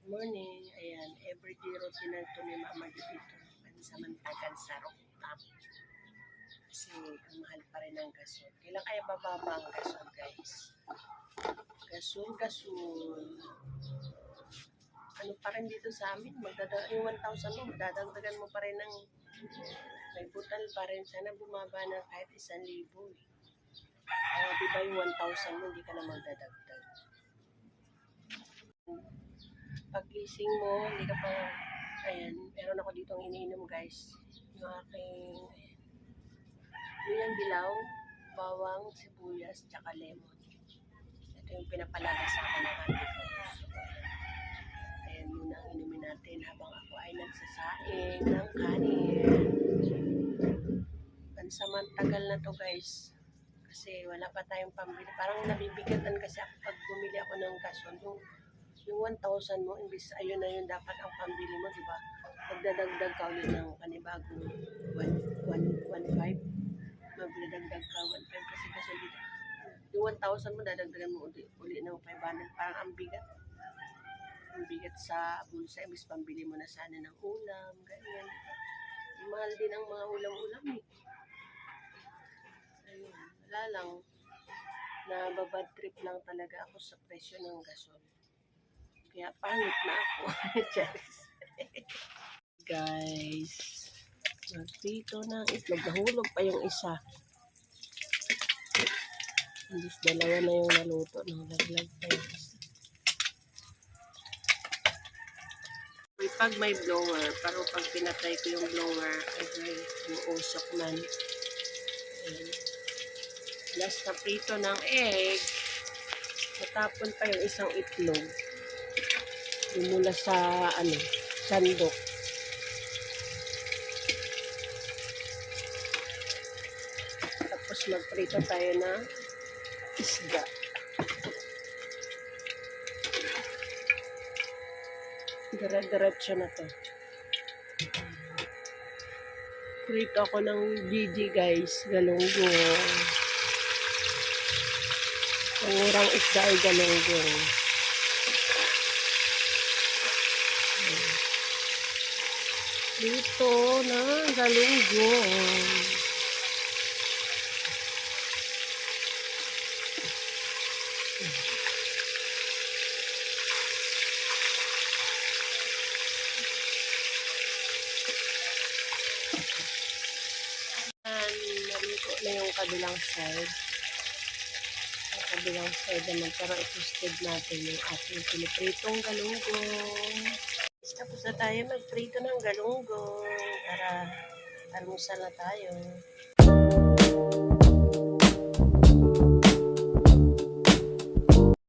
Morning, ayan, everyday routine na ito ni Mama dito. Pansamantagan sa rooftop. Kasi ang mahal pa rin ng gasol. Kailan kaya bababa ang gasol, guys? Gasol. Ano pa rin dito sa amin? Yung 1,000 mo, dadagdagan mo pa rin ng may butal pa rin. Sana bumaba na kahit 1,000 eh. Diba yung 1,000 mo, hindi ka na magdadagdag. Pagising mo, hindi ka pa, ayan, meron ako dito ang iniinom, guys. Yung aking, yung dilaw, bawang, sibuyas, tsaka lemon. Ito yung pinapalaga sa akin ng ate ko. Ayan muna ang inumin natin habang ako ay nagsasaing ng kanin. Pansamantagal na to, guys. Kasi wala pa tayong pambili. Parang nabibigatan kasi ako pag bumili ako ng gasol. Yung 1,000 mo, imbis ayun na yun dapat ang pambili mo, di ba? Magdadagdag ka ulit ng panibagong 1,500. Magdadagdag ka 1,500 kasi gasol dito. Yung 1,000 mo, dadagdagan mo uli ng 500. Parang ang bigat. Ang bigat sa bulsa, imbis pambili mo na sana ng ulam, ganyan. Mahal din ang mga ulam-ulam eh. Ayun, wala lang. Nababad trip lang talaga ako sa presyo ng gasol. Kaya pangit na ako. Guys, magprito ng itlog. Nahulog pa yung isa. Hindi, dalawa na yung naluto. Nalaglag pa yung isa. Pag may blower, pero pag pinatay ko yung blower, ay umuusok man. Ayan. Last na prito ng egg. Natapon pa yung isang itlog. Mula sa sandok. Tapos magprito tayo ng isda. Dire-diretso na to. Prito ako ng Gigi, guys. Galunggong. Ang urang isda ay galunggong. Dito na galunggong. Naluto na yung kabilang side. Yung kabilang side naman para i-toasted natin yung ating pinipritong galunggong. Tapos na tayo magprito ng galunggong para almusal na tayo.